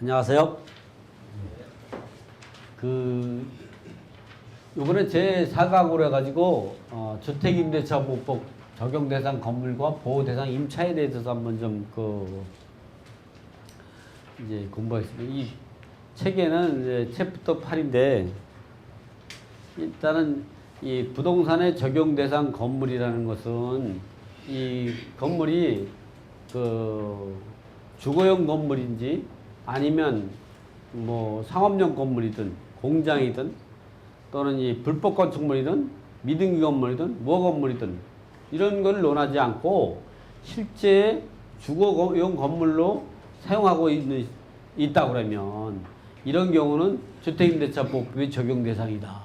안녕하세요. 요번에 제4강으로 해가지고, 주택임대차보호법 적용 대상 건물과 보호 대상 임차에 대해서 한번 좀, 이제 공부하겠습니다. 이 책에는 이제 챕터 8인데, 일단은 이 부동산의 적용 대상 건물이라는 것은 이 건물이 주거용 건물인지 아니면 뭐 상업용 건물이든 공장이든 또는 이 불법 건축물이든 미등기 건물이든 무허 건물이든 이런 걸 논하지 않고 실제 주거용 건물로 사용하고 있다 그러면 이런 경우는 주택임대차보호법의 적용 대상이다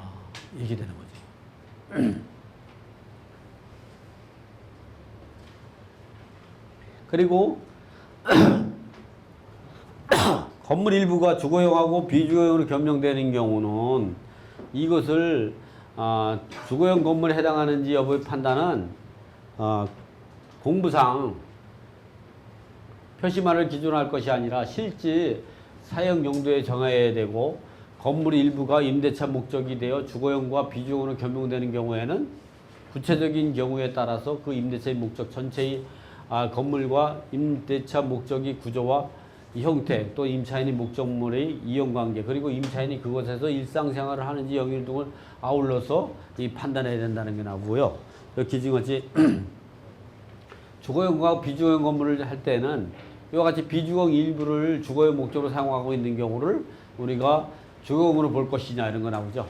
이렇게 되는 거죠. 그리고 건물 일부가 주거용하고 비주거용으로 겸용되는 경우는 이것을 주거용 건물에 해당하는지 여부의 판단은 공부상 표시만을 기준으로 할 것이 아니라 실제 사용 용도에 정해야 되고 건물 일부가 임대차 목적이 되어 주거용과 비주거용으로 겸용되는 경우에는 구체적인 경우에 따라서 그 임대차의 목적 전체의 건물과 임대차 목적의 구조와 이 형태 또 임차인의 목적물의 이용관계 그리고 임차인이 그곳에서 일상생활을 하는지 영역 등을 아울러서 이 판단해야 된다는 게 나오고요. 여기 지금같이 주거용과 비주거용 건물을 할 때는 이와 같이 비주거용 일부를 주거용 목적으로 사용하고 있는 경우를 우리가 주거용으로 볼 것이냐 이런 거 나오죠.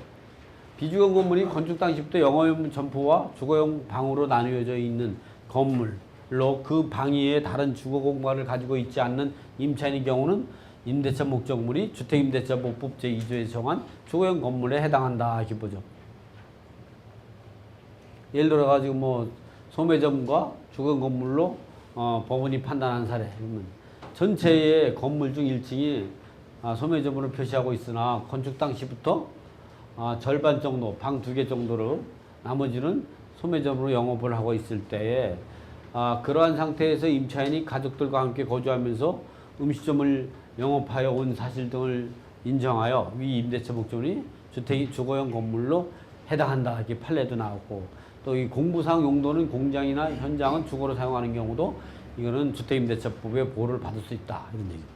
비주거용 건물이 건축 당시부터 영업용 점포와 주거용 방으로 나누어져 있는 건물로 그 방 위에 다른 주거 공간을 가지고 있지 않는 임차인의 경우는 임대차 목적물이 주택임대차보호법 제2조에 정한 주거용 건물에 해당한다 이렇게 보죠. 예를 들어 가지고 뭐 소매점과 주거용 건물로 법원이 판단한 사례 그러면 전체의 건물 중 1층이 소매점으로 표시하고 있으나 건축 당시부터 절반 정도 방 2개 정도로 나머지는 소매점으로 영업을 하고 있을 때에 그러한 상태에서 임차인이 가족들과 함께 거주하면서 음식점을 영업하여 온 사실 등을 인정하여 위 임대차 목적물이 주거용 건물로 해당한다 이렇게 판례도 나오고 또 이 공부상 용도는 공장이나 현장은 주거로 사용하는 경우도 이거는 주택임대차법의 보호를 받을 수 있다 이런 얘기입니다.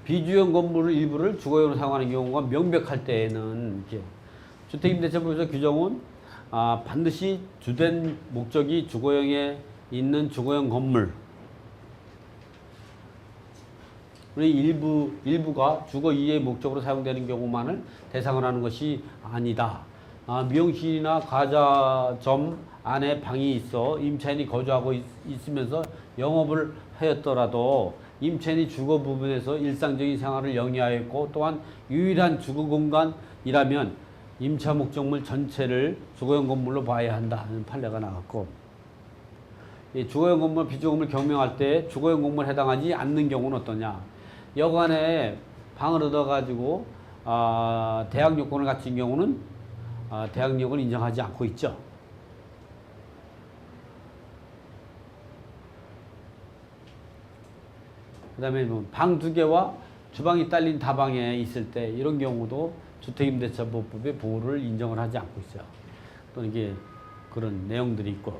비주거용 건물 일부를 주거용으로 사용하는 경우가 명백할 때에는 이렇게 주택임대차법에서 규정은 반드시 주된 목적이 주거용에 있는 주거용 건물 우리 일부가 주거 이외의 목적으로 사용되는 경우만을 대상으로 하는 것이 아니다. 미용실이나 과자점 안에 방이 있어 임차인이 거주하고 있으면서 영업을 하였더라도 임차인이 주거 부분에서 일상적인 생활을 영위하였고 또한 유일한 주거 공간이라면 임차 목적물 전체를 주거용 건물로 봐야 한다는 판례가 나왔고 이 주거용 건물, 비주거용 건물 경명할 때 주거용 건물에 해당하지 않는 경우는 어떠냐? 여관에 방을 얻어가지고 대학 요건을 갖춘 경우는 대학 요건을 인정하지 않고 있죠. 그 다음에 뭐 방 2개와 주방이 딸린 다방에 있을 때 이런 경우도 주택임대차보호법의 보호를 인정을 하지 않고 있어요. 또 이게 그런 내용들이 있고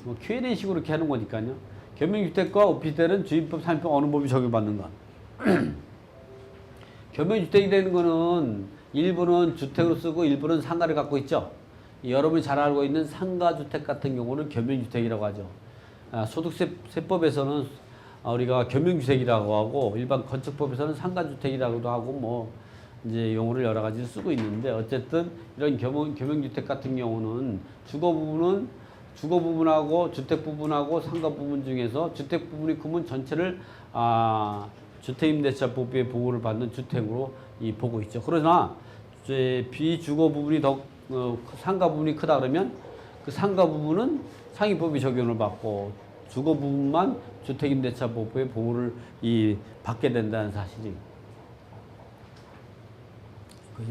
뭐 Q&A 식으로 이렇게 하는 거니까요. 겸용주택과 오피스텔은 주임법, 상임법 어느 법이 적용받는가? 겸용주택이 되는 거는 일부는 주택으로 쓰고 일부는 상가를 갖고 있죠. 여러분이 잘 알고 있는 상가주택 같은 경우는 겸용주택이라고 하죠. 소득세법에서는 우리가 겸용주택이라고 하고 일반 건축법에서는 상가주택이라고도 하고 뭐 이제 용어를 여러 가지 쓰고 있는데 어쨌든 이런 겸용주택 같은 경우는 주거 부분하고 주택 부분하고 상가 부분 중에서 주택 부분이 크면 전체를 주택임대차법의 보호를 받는 주택으로 보고 있죠. 그러나 비주거 부분이 더 상가 부분이 크다 그러면 그 상가 부분은 상위법이 적용을 받고 주거 부분만 주택임대차법의 보호를 받게 된다는 사실이.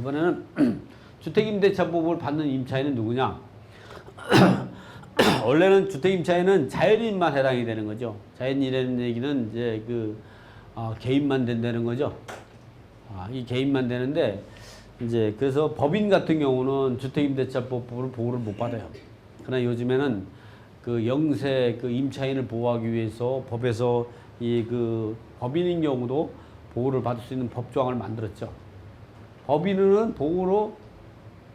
이번에는 주택임대차법을 받는 임차인은 누구냐? 원래는 주택임차에는 자연인만 해당이 되는 거죠. 자연인이라는 얘기는 이제 개인만 된다는 거죠. 이 개인만 되는데 이제 그래서 법인 같은 경우는 주택임대차법으로 보호를 못 받아요. 그러나 요즘에는 그 영세 그 임차인을 보호하기 위해서 법에서 이 그 법인인 경우도 보호를 받을 수 있는 법조항을 만들었죠.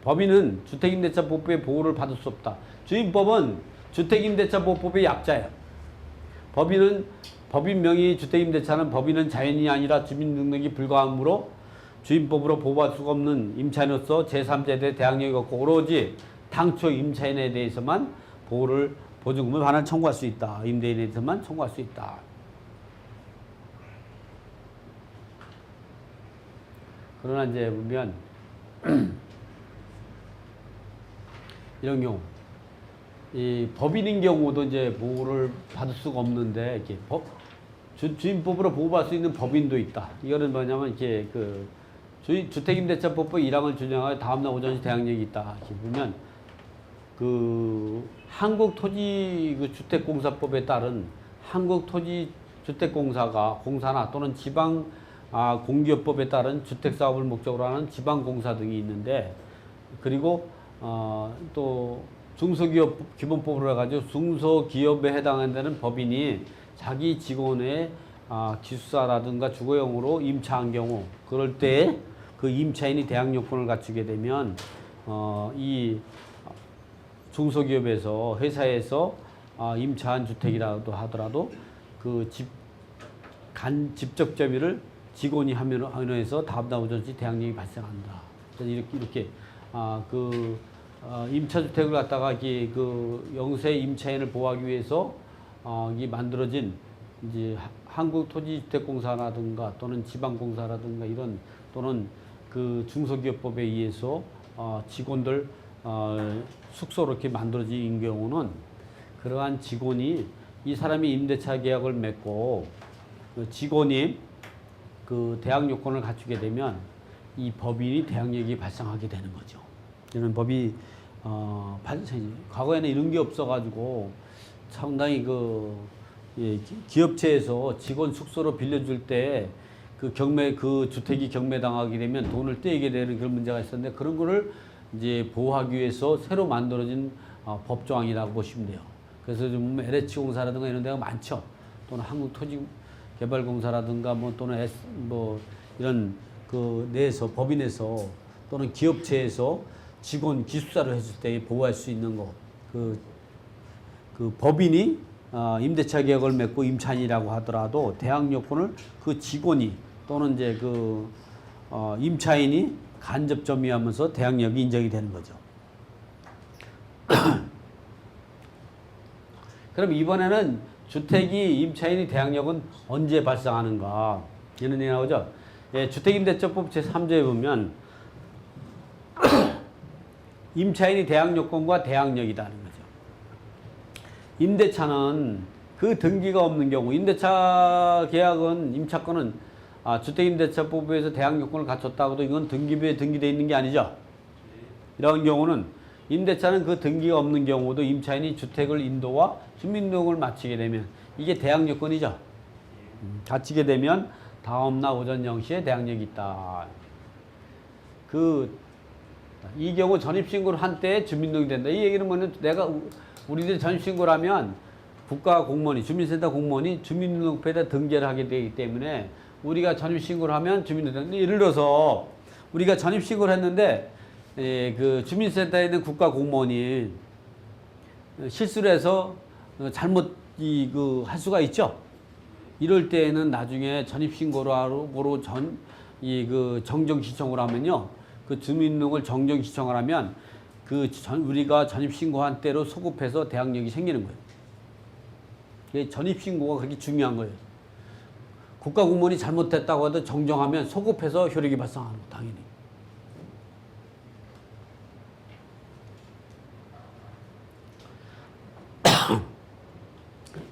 법인은 주택임대차보호법의 보호를 받을 수 없다. 주임법은 주택임대차보호법의 약자예요. 법인 명의 주택임대차는 법인은 자연인이 아니라 주민등록이 불가하므로 주임법으로 보호할 수가 없는 임차인으로서 제3자에 대해 대항력이 없고 오로지 당초 임차인에 대해서만 보증금을 반환 청구할 수 있다. 임대인에 대해서만 청구할 수 있다. 그러나 이제 보면 이런 경우 이 법인인 경우도 이제 보호를 받을 수가 없는데 이렇게 주임법으로 보호받을 수 있는 법인도 있다. 이거는 뭐냐면 이렇게 주택임대차법의 1항을 준용하여 다음날 오전시 대항력이 있다. 이렇게 보면 한국토지주택공사법에 따른 한국토지주택공사가 공사나 또는 지방 공기업법에 따른 주택사업을 목적으로 하는 지방공사 등이 있는데 그리고 또 중소기업 기본법으로 해가지고 중소기업에 해당한다는 법인이 자기 직원의 기숙사라든가 주거용으로 임차한 경우 그럴 때 그 임차인이 대항 요건을 갖추게 되면 이 중소기업에서 회사에서 임차한 주택이라도 하더라도 그 직접 점유를 직원이 하면 해서 다음날 오전시 대항력이 발생한다. 이렇게 임차주택을 갖다가 이게 영세 임차인을 보호하기 위해서 이게 만들어진 이제 한국토지주택공사라든가 또는 지방공사라든가 이런 또는 그 중소기업법에 의해서 직원들 숙소로 이렇게 만들어진 경우는 그러한 직원이 이 사람이 임대차 계약을 맺고 그 직원이 그 대항 요건을 갖추게 되면 이 법인이 대항력이 발생하게 되는 거죠. 이런 법이 과거에는 이런 게 없어가지고 상당히 기업체에서 직원 숙소로 빌려줄 때 그 주택이 경매당하게 되면 돈을 떼게 되는 그런 문제가 있었는데 그런 거를 이제 보호하기 위해서 새로 만들어진 법조항이라고 보시면 돼요. 그래서 좀 LH공사라든가 이런 데가 많죠. 또는 한국토지개발공사라든가 또는 이런 법인에서 또는 기업체에서 직원 기숙사를 했을 때 보호할 수 있는 거. 그 법인이 임대차 계약을 맺고 임차인이라고 하더라도 대항 요건을 그 직원이 또는 이제 임차인이 간접 점유하면서 대항력이 인정이 되는 거죠. 그럼 이번에는 주택이 임차인이 대항력은 언제 발생하는가? 이런 얘기 나오죠. 예, 주택임대차법 제3조에 보면 임차인이 대항 요건과 대항력이라는 거죠. 임대차는 그 등기가 없는 경우, 임대차 계약은, 임차권은 주택임대차법에서 대항 요건을 갖췄다고도 이건 등기부에 등기되어 있는 게 아니죠. 이런 경우는 임대차는 그 등기가 없는 경우도 임차인이 주택을 인도와 주민등록을 마치게 되면 이게 대항 요건이죠. 갖추게 되면 다음날 오전 0시에 대항력이 있다. 이 경우 전입신고를 한 때에 주민등록이 된다. 이 얘기는 뭐냐면 우리들이 전입신고를 하면 국가공무원이, 주민센터 공무원이 주민등록부에다 등재를 하게 되기 때문에 우리가 전입신고를 하면 주민등록, 예를 들어서 우리가 전입신고를 했는데 그 주민센터에 있는 국가공무원이 실수를 해서 잘못 할 수가 있죠. 이럴 때에는 나중에 전입신고로 정정 신청을 하면요. 그 주민등록을 정정 신청을 하면 우리가 전입신고한 때로 소급해서 대항력이 생기는 거예요. 전입신고가 그렇게 중요한 거예요. 국가공무원이 잘못됐다고 해도 정정하면 소급해서 효력이 발생하는 거 당연히.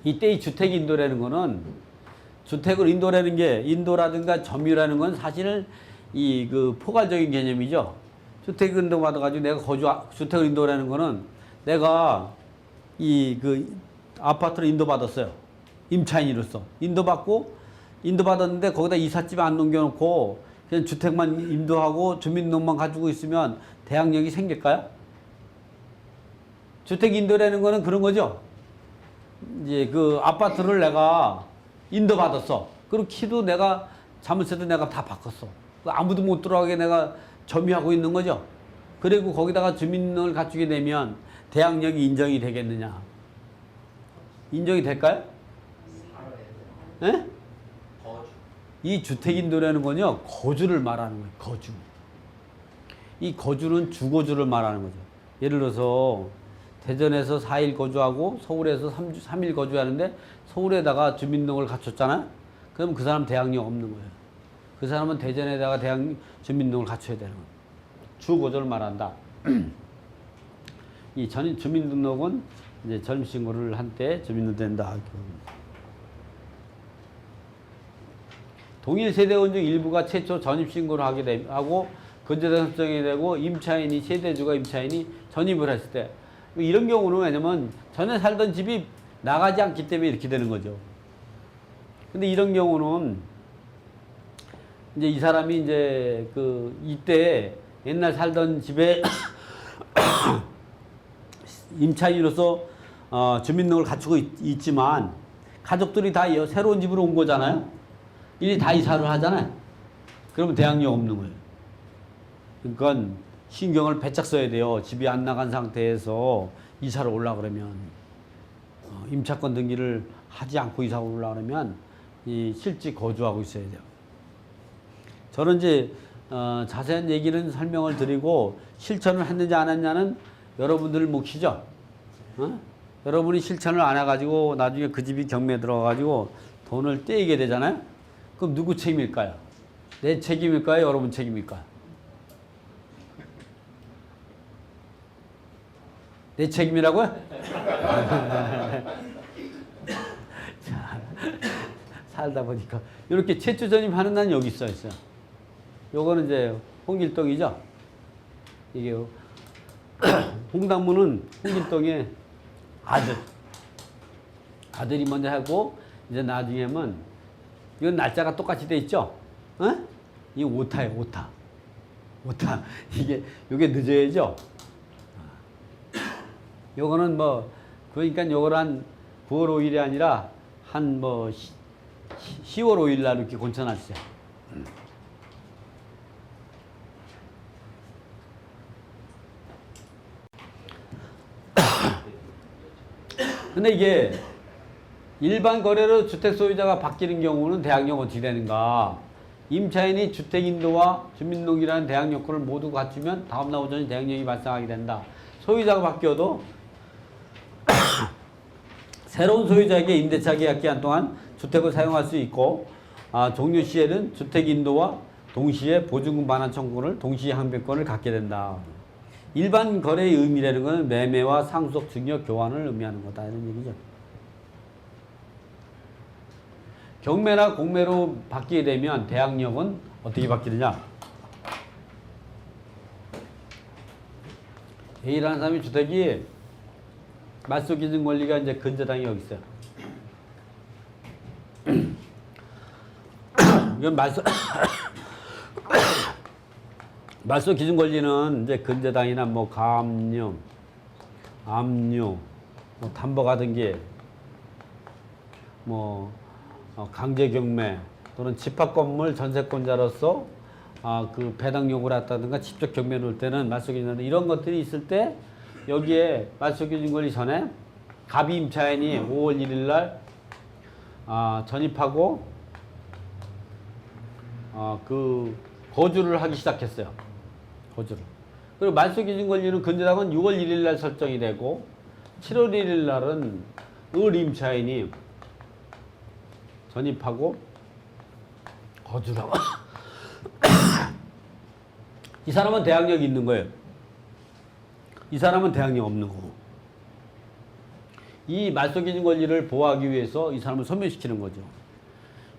이때 이 주택 인도라는 거는 주택을 인도라든가 점유라는 건 사실 포괄적인 개념이죠. 주택 인도 받아가지고 주택을 인도라는 거는 내가 이 그 아파트를 인도받았어요. 임차인으로서 인도받았는데 거기다 이삿짐 안 넘겨놓고 그냥 주택만 인도하고 주민등록만 가지고 있으면 대항력이 생길까요? 주택 인도라는 거는 그런 거죠. 이제 그 아파트를 내가 인도받았어. 그리고 키도 내가 자물쇠도 내가 다 바꿨어. 아무도 못 들어가게 내가 점유하고 있는 거죠. 그리고 거기다가 주민등록을 갖추게 되면 대항력이 인정이 되겠느냐? 인정이 될까요? 예? 이 주택인도라는 건요, 거주를 말하는 거예요. 거주. 이 거주는 주거주를 말하는 거죠. 예를 들어서 대전에서 4일 거주하고 서울에서 3일 거주하는데 서울에다가 주민등록을 갖췄잖아요. 그럼 그 사람 대항력 없는 거예요. 그 사람은 대전에다가 주민등록을 갖춰야 되는 거예요. 주거주를 말한다. 이 주민등록은 이제 전입신고를 한 때 주민등록 된다. 동일 세대원 중 일부가 최초 전입신고를 하고 건재단 설정이 되고 임차인이 세대주가 임차인이 전입을 했을 때 이런 경우는 왜냐면 전에 살던 집이 나가지 않기 때문에 이렇게 되는 거죠. 근데 이런 경우는 이제 이 사람이 이제 이때 옛날 살던 집에 임차인으로서 주민등록을 갖추고 있지만 가족들이 다 새로운 집으로 온 거잖아요. 일이 다 이사를 하잖아요. 그러면 대항력 없는 거예요. 그러니까 신경을 바짝 써야 돼요. 집이 안 나간 상태에서 이사를 오려고 그러면 임차권 등기를 하지 않고 이사 오려고 그러면 이 실제 거주하고 있어야 돼요. 저는 이제 자세한 얘기는 설명을 드리고 실천을 했는지 안 했냐는 여러분들 몫이죠. 여러분이 실천을 안 해가지고 나중에 그 집이 경매에 들어가가지고 돈을 떼이게 되잖아요. 그럼 누구 책임일까요? 내 책임일까요? 여러분 책임일까요? 내 책임이라고요? 자, 살다 보니까 이렇게 최초 전입하는 난 여기 있어요. 요거는 이제 홍길동이죠. 이게 홍당무는 홍길동의 아들이 먼저 하고 이제 나중에는 이건 날짜가 똑같이 돼 있죠. 이 오타예요. 오타. 요게 늦어야죠. 요거는 그러니까 요거를 한 9월 5일이 아니라 한 10월 5일 날 이렇게 권쳐놨어요. 근데 이게 일반 거래로 주택 소유자가 바뀌는 경우는 대항력 어떻게 되는가? 임차인이 주택인도와 주민등록이라는 대항력권을 모두 갖추면 다음날 오전에 대항력이 발생하게 된다. 소유자가 바뀌어도 새로운 소유자에게 임대차 계약 기간 동안 주택을 사용할 수 있고 종료 시에는 주택인도와 동시에 보증금 반환 청구를 동시에 항변권을 갖게 된다. 일반 거래의 의미라는 것은 매매와 상속 증여 교환을 의미하는 거다 이런 얘기죠. 경매나 공매로 바뀌게 되면 대항력은 어떻게 바뀌느냐? A라는 사람이 주택이 말소 기준 권리가 이제 근저당이 여기 있어요. 이건 말소 기준 권리는 이제 근저당이나 감염, 압류, 담보 가등기, 강제 경매 또는 집합 건물 전세권자로서 그 배당 요구를 했다든가 직접 경매 놓을 때는 말소 기준 이런 것들이 있을 때 여기에 말소 기준 권리 전에 갑이 임차인이 5월 1일 날 전입하고 그 거주를 하기 시작했어요. 거주를. 그리고 말소 기준 권리는 근저당은 6월 1일 날 설정이 되고 7월 1일 날은 을 임차인이 전입하고 거주를 하고 이 사람은 대항력이 있는 거예요. 이 사람은 대항력 없는 거고. 이 말소 기준 권리를 보호하기 위해서 이 사람을 소멸시키는 거죠.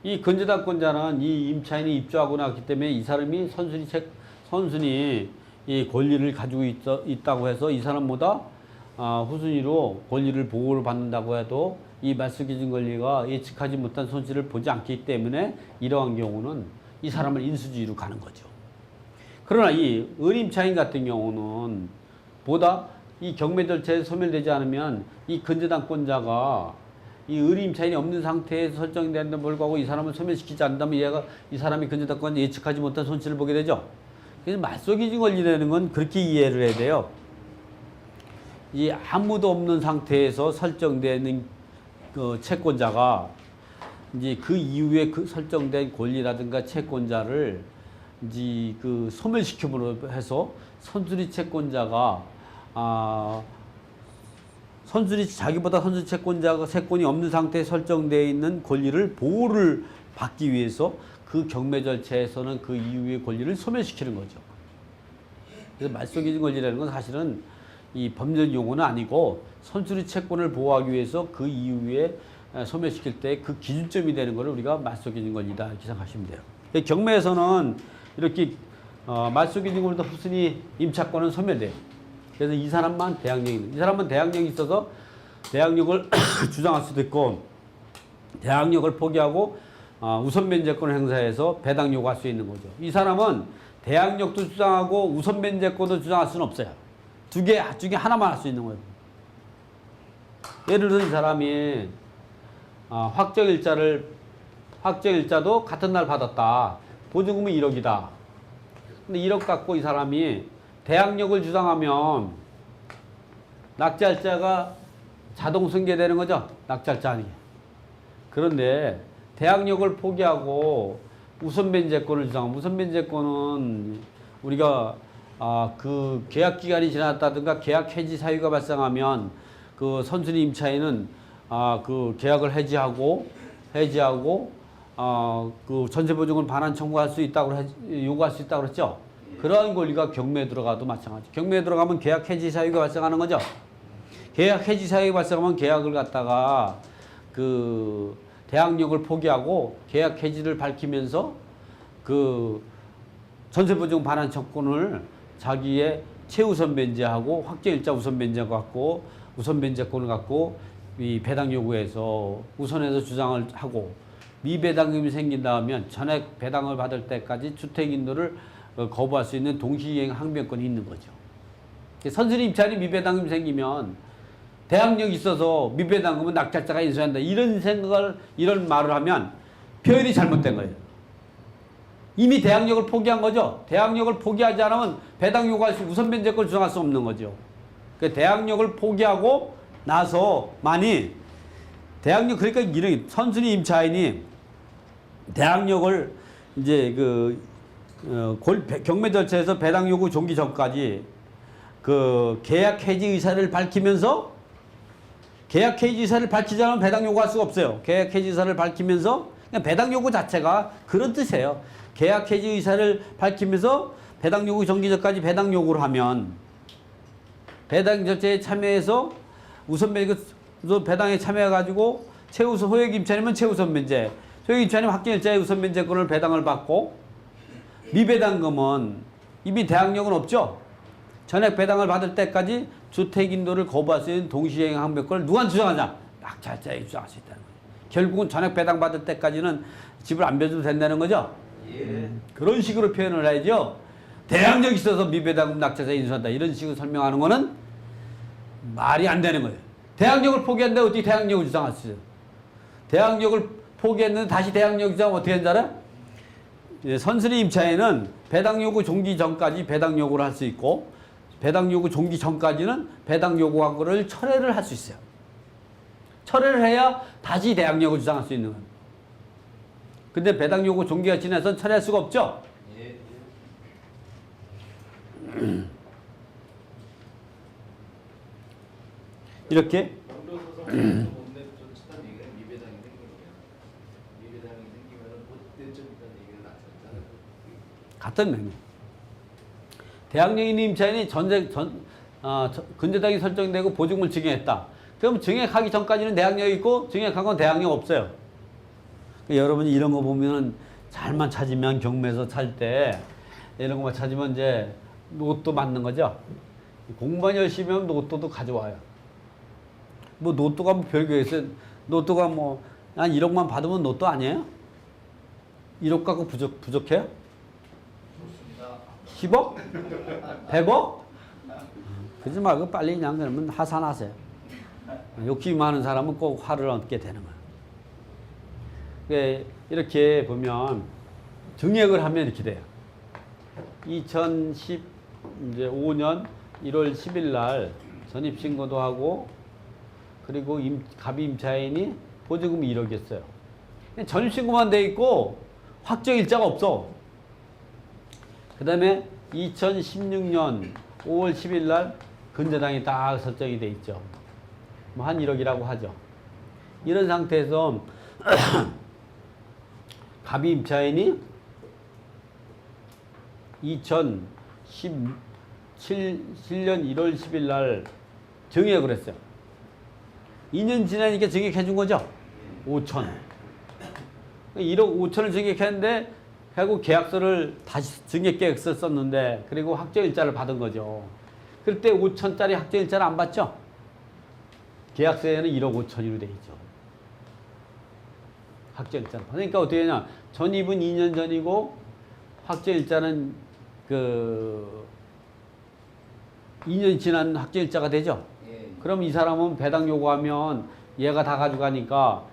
이 근저당권자는 이 임차인이 입주하고 나왔기 때문에 이 사람이 선순위 이 권리를 가지고 있다고 해서 이 사람보다 후순위로 권리를 보호를 받는다고 해도 이 말소기준 권리가 예측하지 못한 손실을 보지 않기 때문에 이러한 경우는 이 사람을 인수주의로 가는 거죠. 그러나 이 의림차인 같은 경우는 보다 이 경매 절차에 소멸되지 않으면 이 근저당권자가 이 의림차인이 없는 상태에서 설정되는 불구하고 이 사람을 소멸시키지 않는다면 이 사람이 근저당권 예측하지 못한 손실을 보게 되죠. 그래서 말소기준 권리라는 건 그렇게 이해를 해야 돼요. 이 아무도 없는 상태에서 설정되는 그 채권자가 이제 그 이후에 그 설정된 권리라든가 채권자를 이제 그 소멸시킴으로 해서 선수리 채권자가 자기보다 선수리 채권자가 채권이 없는 상태에 설정되어 있는 권리를 보호를 받기 위해서 그 경매 절차에서는 그 이후의 권리를 소멸시키는 거죠. 그래서 말소기준 권리라는 건 사실은 이 법률 용어는 아니고 선수리 채권을 보호하기 위해서 그 이후에 소멸시킬 때 그 기준점이 되는 것을 우리가 말소기준 권리다 이렇게 생각하시면 돼요. 경매에서는 이렇게 말소기준 권리도 후순위 임차권은 소멸돼요. 그래서 이 사람만 대항력이 있는, 이 사람은 대항력이 있어서 대항력을 주장할 수도 있고 대항력을 포기하고 우선 면제권을 행사해서 배당 요구할 수 있는 거죠. 이 사람은 대항력도 주장하고 우선 면제권도 주장할 수는 없어요. 두 개 중에 하나만 할 수 있는 거예요. 예를 들어 이 사람이 확정일자도 같은 날 받았다. 보증금은 1억이다. 근데 1억 갖고 이 사람이 대항력을 주장하면 낙찰자가 자동 승계되는 거죠. 낙찰자 아니게. 그런데 대항력을 포기하고 우선 면제권을 주장하면 우선 면제권은 우리가 그 계약 기간이 지났다든가 계약 해지 사유가 발생하면 그 선순위 임차인은 그 계약을 해지하고 그 전세 보증을 반환 청구할 수 있다고 요구할 수 있다고 그랬죠. 그러한 권리가 경매에 들어가도 마찬가지. 경매에 들어가면 계약 해지 사유가 발생하는 거죠. 계약 해지 사유가 발생하면 계약을 갖다가 그 대항력을 포기하고 계약 해지를 밝히면서 그 전세 보증 반환 청구권을 자기의 최우선 변제하고 확정일자 우선 변제 갖고 우선 변제권을 갖고 이 배당 요구에서 우선해서 주장을 하고 미배당금이 생긴다면 전액 배당을 받을 때까지 주택인도를 거부할 수 있는 동시이행 항변권이 있는 거죠. 선순위 임차인이 미배당금이 생기면 대항력이 있어서 미배당금은 낙찰자가 인수한다. 이런 말을 하면 표현이 잘못된 거예요. 이미 대항력을 포기한 거죠. 대항력을 포기하지 않으면 배당 요구할 수 우선 변제권을 주장할 수 없는 거죠. 그 대항력을 포기하고 나서만이 대항력 그러니까 이런 선순위 임차인이 대항력을 이제 경매 절차에서 배당 요구 종기 전까지 그 계약 해지 의사를 밝히면서 계약 해지 의사를 밝히지 않으면 배당 요구할 수가 없어요. 계약 해지 의사를 밝히면서 그냥 배당 요구 자체가 그런 뜻이에요. 계약 해지 의사를 밝히면서 배당 요구 정기 전까지 배당 요구를 하면 배당 절차에 참여해서 우선 배당에 참여해가지고 최우선 호액 임차인이면 최우선 면제, 소액 임차인이면 확정일자의 우선 면제권을 배당을 받고 미배당금은 이미 대항력은 없죠. 전액 배당을 받을 때까지 주택인도를 거부할 수 있는 동시행 항변권을 누가 주장하냐? 낙찰자에게 주장할 수 있다는 거예요. 결국은 전액 배당 받을 때까지는 집을 안 벼줘도 된다는 거죠. 예. 그런 식으로 표현을 해야죠. 대항력이 있어서 미배당금 낙찰자 인수한다. 이런 식으로 설명하는 거는 말이 안 되는 거예요. 대항력을 포기했는데 어떻게 대항력을 주장할 수 있어요? 대항력을 포기했는데 다시 대항력 주장하면 어떻게 하는지 알아요? 선순위 임차인은 배당 요구 종기 전까지 배당 요구를 할 수 있고 배당 요구 종기 전까지는 배당 요구한 거를 철회를 할 수 있어요. 철회를 해야 다시 대항력을 주장할 수 있는 거예요. 근데 배당 요구 종기가 지나서 철회할 수가 없죠? 예. 이렇게 같은 명령. 대항력 있는 임차인이 근저당이 설정되고 보증금을 증액했다. 그럼 증액하기 전까지는 대항력이 있고 증액한 건 대항력 없어요. 여러분이 이런 거 보면 잘만 찾으면 경매에서 찰 때 이런 거만 찾으면 이제 로또 맞는 거죠. 공부만 열심히 하면 로또도 가져와요. 뭐 로또가 뭐 별게 있어요. 로또가 뭐 한 1억만 받으면 로또 아니에요? 1억 갖고 부족해요? 10억? 100억? 그러지 말고 빨리 그냥 그러면 하산하세요. 욕심이 많은 사람은 꼭 화를 얻게 되는 거예요. 이렇게 보면 증액을 하면 이렇게 돼요. 2015년 1월 10일 날 전입신고도 하고 그리고 갑이 임차인이 보증금이 1억이었어요. 전입신고만 돼 있고 확정일자가 없어. 그 다음에 2016년 5월 10일 날 근저당이 딱 설정이 돼 있죠. 뭐 한 1억이라고 하죠. 이런 상태에서 갑이 임차인이 2017년 1월 10일 날 증액을 했어요. 2년 지나니까 증액해 준 거죠. 5천. 1억 5천을 증액했는데 결국 계약서를 다시 증액 계약서를 썼는데 그리고 확정일자를 받은 거죠. 그럴 때 5천짜리 확정일자를 안 받죠. 계약서에는 1억 5천으로 돼 있죠. 확정일자는. 그러니까 어떻게 되냐. 전입은 2년 전이고 확정일자는 2년 지난 확정일자가 되죠. 그럼 이 사람은 배당 요구하면 얘가 다 가져가니까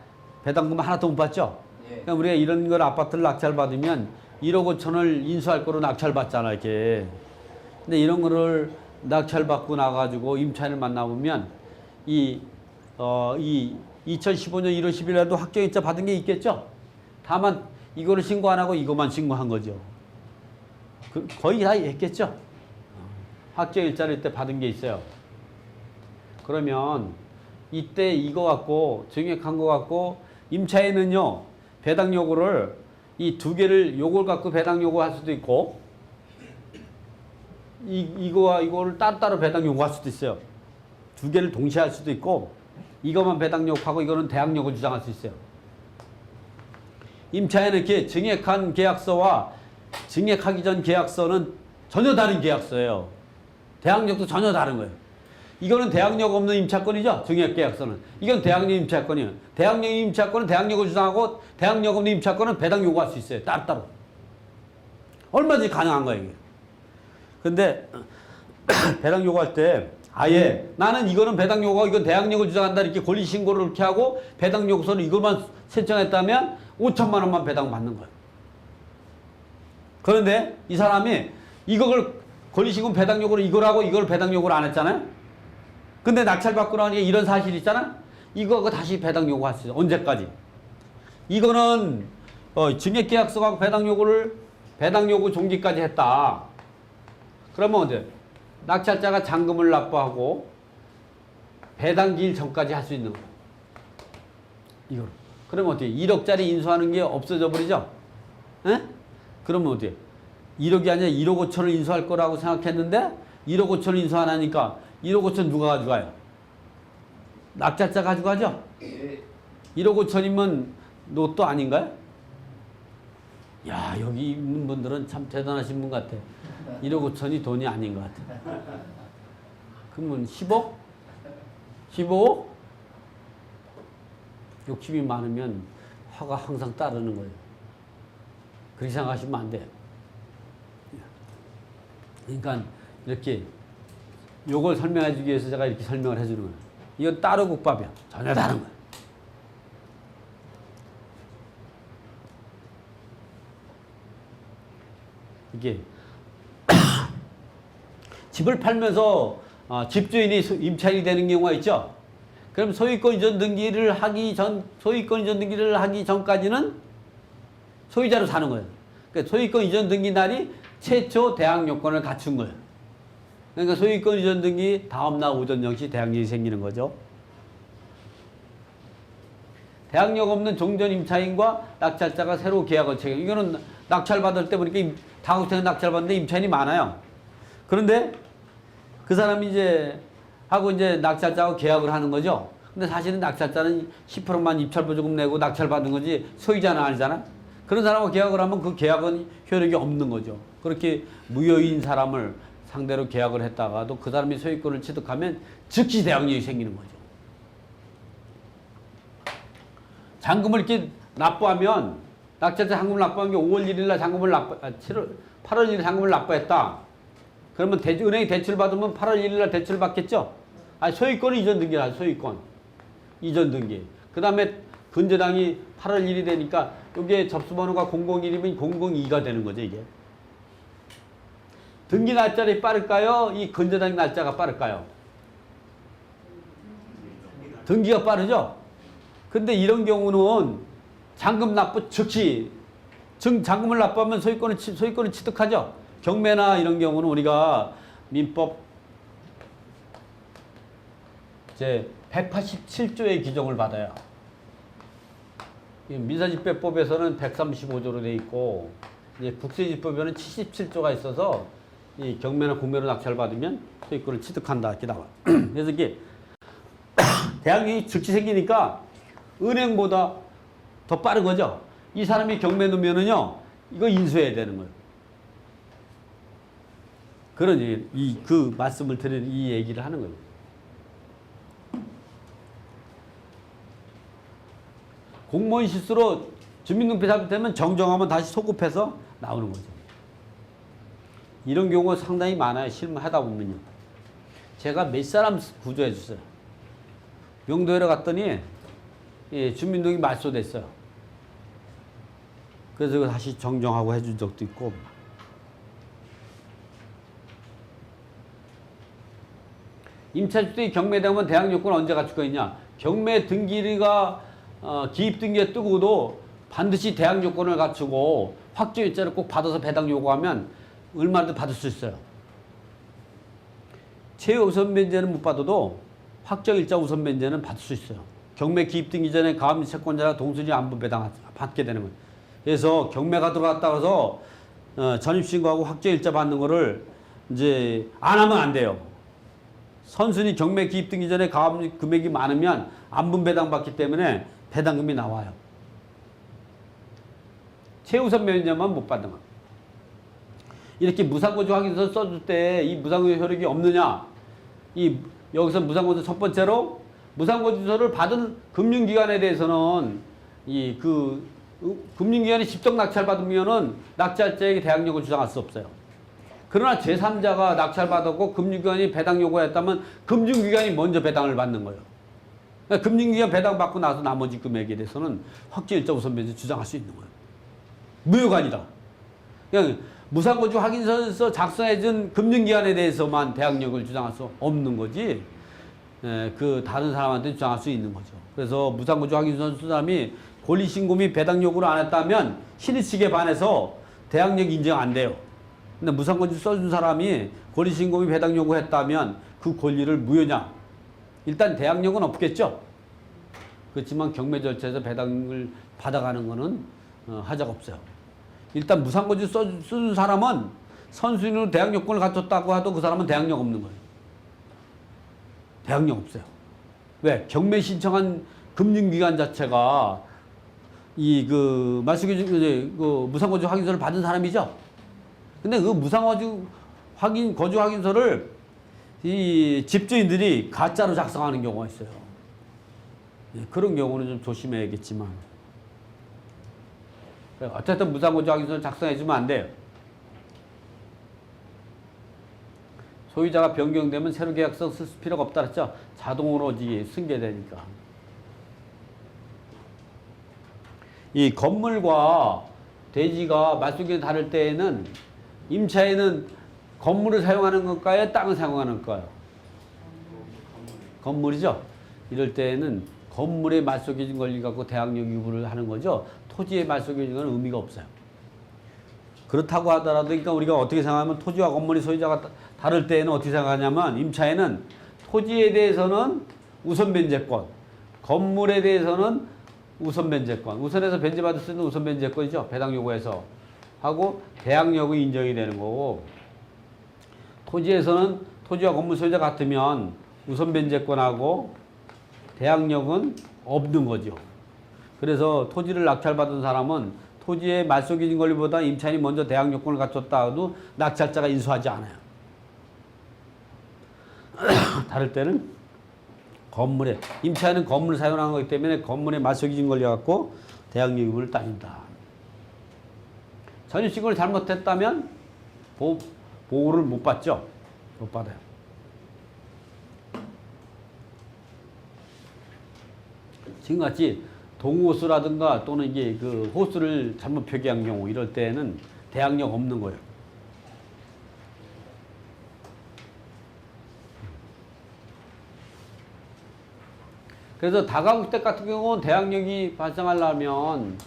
배당금 하나도 못 받죠. 그러니까 우리가 이런 걸 아파트를 낙찰받으면 1억 5천을 인수할 거로 낙찰받잖아 이렇게. 근데 이런 거를 낙찰받고 나가지고 임차인을 만나보면 이 2015년 1월 10일 날도 확정일자 받은 게 있겠죠. 다만 이거를 신고 안 하고 이것만 신고한 거죠. 거의 다 했겠죠. 확정일자를 이때 받은 게 있어요. 그러면 이때 이거 갖고 증액한 거 갖고 임차인은요 배당 요구를 이 두 개를 요걸 갖고 배당 요구할 수도 있고 이거와 이거를 따로따로 배당 요구할 수도 있어요. 두 개를 동시에 할 수도 있고 이거만 배당 요구하고 이거는 대항 요구 주장할 수 있어요. 임차인은 이렇게 증액한 계약서와 증액하기 전 계약서는 전혀 다른 계약서예요. 대항력도 전혀 다른 거예요. 이거는 대항력 없는 임차권이죠. 증액계약서는. 이건 대항력 임차권이에요. 대항력 임차권은 대항력을 주장하고 대항력 없는 임차권은 배당 요구할 수 있어요. 따로따로. 얼마든지 가능한 거예요. 이게. 근데 배당 요구할 때 아예 나는 이거는 배당 요구하고 이건 대항력을 주장한다 이렇게 권리신고를 이렇게 하고 배당 요구서는 이것만 설정했다면 5천만 원만 배당 받는 거예요. 그런데 이 사람이 이걸 권리신고 배당 요구를 이걸 하고 이걸 배당 요구를 안 했잖아요. 근데 낙찰받고 나니까 이런 사실이 있잖아. 이거 다시 배당 요구할 수 있어. 언제까지? 이거는 증액계약서하고 배당 요구 종기까지 했다. 그러면 언제? 낙찰자가 잔금을 납부하고 배당 기일 전까지 할 수 있는 거야. 이걸. 그러면 어떻게? 1억짜리 인수하는 게 없어져 버리죠? 에? 그러면 어떻게? 1억이 아니라 1억 5천을 인수할 거라고 생각했는데 1억 5천을 인수 안 하니까 1억 5천 누가 가져가요? 낙찰자 가져가죠? 1억 5천이면 로또 아닌가요? 야, 여기 있는 분들은 참 대단하신 분 같아. 1억 5천이 돈이 아닌 것 같아. 그러면 10억? 15억? 욕심이 많으면 화가 항상 따르는 거예요. 그렇게 생각하시면 안 돼요. 그러니까 이렇게 요걸 설명해 주기 위해서 제가 이렇게 설명을 해주는 거예요. 이건 따로 국밥이야. 전혀 다른 거예요. 이게 집을 팔면서 집주인이 임차인이 되는 경우가 있죠. 그럼 소유권 이전 등기를 하기 전까지는 소유자로 사는 거예요. 그러니까 소유권 이전 등기 날이 최초 대항 요건을 갖춘 거예요. 그러니까 소유권 이전 등기 다음날 오전 0시 대항력이 생기는 거죠. 대항력 없는 종전 임차인과 낙찰자가 새로 계약을 체결. 이거는 낙찰 받을 때 보니까 다국택은 낙찰 받는데 임차인이 많아요. 그런데 그 사람이 이제 낙찰자하고 계약을 하는 거죠. 근데 사실은 낙찰자는 10%만 입찰 보조금 내고 낙찰 받은 거지 소유자는 아니잖아. 그런 사람하고 계약을 하면 그 계약은 효력이 없는 거죠. 그렇게 무효인 사람을 상대로 계약을 했다가도 그 사람이 소유권을 취득하면 즉시 대항력이 생기는 거죠. 잔금을 이렇게 납부하면 낙찰자 잔금을 납부한 게 5월 1일 날 잔금을 8월 1일 잔금을 납부했다. 그러면 은행이 대출 받으면 8월 1일 날 대출 받겠죠? 아니, 소유권은 이전 등기라, 소유권. 이전 등기. 그 다음에 근저당이 8월 1일이 되니까 이게 접수번호가 001이면 002가 되는 거죠, 이게. 등기 날짜를 빠를까요? 이 근저당 날짜가 빠를까요? 등기가 빠르죠? 근데 이런 경우는 잔금 납부 즉시 잔금을 납부하면 소유권을 취득하죠. 경매나 이런 경우는 우리가 민법 이제 187조의 규정을 받아요. 민사집배법에서는 135조로 돼 있고 이제 국세집법에는 77조가 있어서 이 경매나 공매로 낙찰을 받으면 소유권을 취득한다 이렇게 나와. 그래서 이게 대항력이 즉시 생기니까 은행보다 더 빠른 거죠. 이 사람이 경매 놓으면은요, 이거 인수해야 되는 거예요. 그런 그 말씀을 드리는 이 얘기를 하는 거예요. 공무원 실수로 주민등록비 잘못되면 정정하면 다시 소급해서 나오는 거죠. 이런 경우가 상당히 많아요. 실무하다 보면요. 제가 몇 사람 구조해 줬어요. 명도회로 갔더니 주민등록이 말소됐어요. 그래서 다시 정정하고 해준 적도 있고. 임차주택이 경매되면 대항 요건을 언제 갖출 거 있냐? 경매 등기가 기입 등기에 뜨고도 반드시 대항 요건을 갖추고 확정일자를 꼭 받아서 배당 요구하면 얼마든지 받을 수 있어요. 최우선 면제는 못 받아도 확정일자 우선 면제는 받을 수 있어요. 경매 기입 등기 전에 가압류 채권자가 동순위 안분 배당 받게 되는 거예요. 그래서 경매가 들어갔다 해서 전입신고하고 확정일자 받는 거를 이제 안 하면 안 돼요. 선순위 경매 기입 등기 전에 가압류 금액이 많으면 안분 배당 받기 때문에 배당금이 나와요. 최우선 면제만 못 받는 거예요. 이렇게 무상거주 확인서 써줄 때 이 무상거주 효력이 없느냐? 여기서 무상거주 첫 번째로 무상거주서를 받은 금융기관에 대해서는 금융기관이 직접 낙찰 받으면은 낙찰자에게 대항력을 주장할 수 없어요. 그러나 제3자가 낙찰 받았고 금융기관이 배당 요구했다면 금융기관이 먼저 배당을 받는 거예요. 그러니까 금융기관 배당 받고 나서 나머지 금액에 대해서는 확정일자 우선 면제 주장할 수 있는 거예요. 무효관이다. 그냥 무상거주 확인서에서 작성해준 금융기관에 대해서만 대항력을 주장할 수 없는 거지, 그 다른 사람한테 주장할 수 있는 거죠. 그래서 무상거주 확인서 쓴 사람이 권리신고 및 배당 요구를 안 했다면 신의칙에 반해서 대항력 인정 안 돼요. 근데 무상거주 써준 사람이 권리신고 및 배당 요구했다면 그 권리를 무효냐? 일단 대항력은 없겠죠. 그렇지만 경매 절차에서 배당을 받아가는 거는 하자가 없어요. 일단 무상거주 써준 사람은 선순위로 대항 요건을 갖췄다고 해도 그 사람은 대항력 없는 거예요. 대항력 없어요. 왜? 경매 신청한 금융기관 자체가 무상거주 확인서를 받은 사람이죠. 근데 그 무상거주 거주 확인서를 이 집주인들이 가짜로 작성하는 경우가 있어요. 그런 경우는 좀 조심해야겠지만. 어쨌든 무상거주 확인서를 작성해주면 안 돼요. 소유자가 변경되면 새로 계약서 쓸 필요가 없다 그랬죠. 자동으로 승계되니까. 이 건물과 대지가 말소기간이 다를 때에는 임차에는 건물을 사용하는 것과요, 땅을 사용하는 것과요? 건물이죠. 이럴 때에는 건물의 말소기준 권리 갖고 대항력 유무를 하는 거죠. 토지의 말소기준 건 의미가 없어요. 그렇다고 하더라도, 그러니까 우리가 어떻게 생각하면 토지와 건물의 소유자가 다를 때에는 어떻게 생각하냐면, 임차에는 토지에 대해서는 우선 변제권, 건물에 대해서는 우선 변제권, 우선해서 변제받을 수 있는 우선 변제권이죠. 배당 요구해서 하고 대항력이 인정이 되는 거고, 토지에서는 토지와 건물 소유자 같으면 우선 변제권하고 대항력은 없는 거죠. 그래서 토지를 낙찰받은 사람은 토지의 말소기준 권리보다 임차인이 먼저 대항 요건을 갖췄다 해도 낙찰자가 인수하지 않아요. 다를 때는 건물에 임차인은 건물을 사용하는 거기 때문에 건물에 말소기준 걸려갖고 대항력 의무를 따진다. 전입신고를 잘못했다면 보호를 못 받죠. 못 받아요. 지금같이 동호수라든가 또는 이게 그 호수를 잘못 표기한 경우 이럴 때는 대항력 없는 거예요. 그래서 다가구주택 같은 경우는 대항력이 발생하려면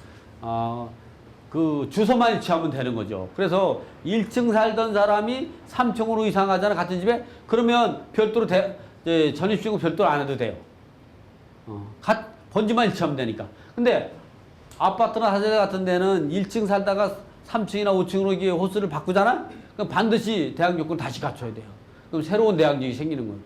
그 주소만 일치하면 되는 거죠. 그래서 1층 살던 사람이 3층으로 이상하잖아, 같은 집에. 그러면 별도로 전입신고 별도로 안 해도 돼요. 번지만 일치하면 되니까. 근데 아파트나 사저대 같은 데는 1층 살다가 3층이나 5층으로 이게 호수를 바꾸잖아? 그럼 반드시 대항력 요건을 다시 갖춰야 돼요. 그럼 새로운 대항력이 생기는 거예요.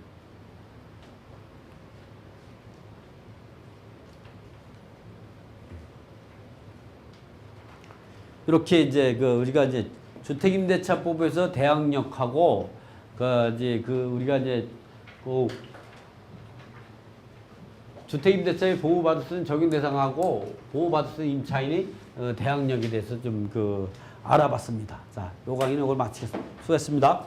이렇게 이제 우리가 이제 주택임대차법에서 대항력하고 우리가 이제 주택임대차에 보호받을 수 있는 적용 대상하고 보호받을 수 있는 임차인의 대항력에 대해서 좀 알아봤습니다. 자, 요 강의는 이걸 마치겠습니다. 수고했습니다.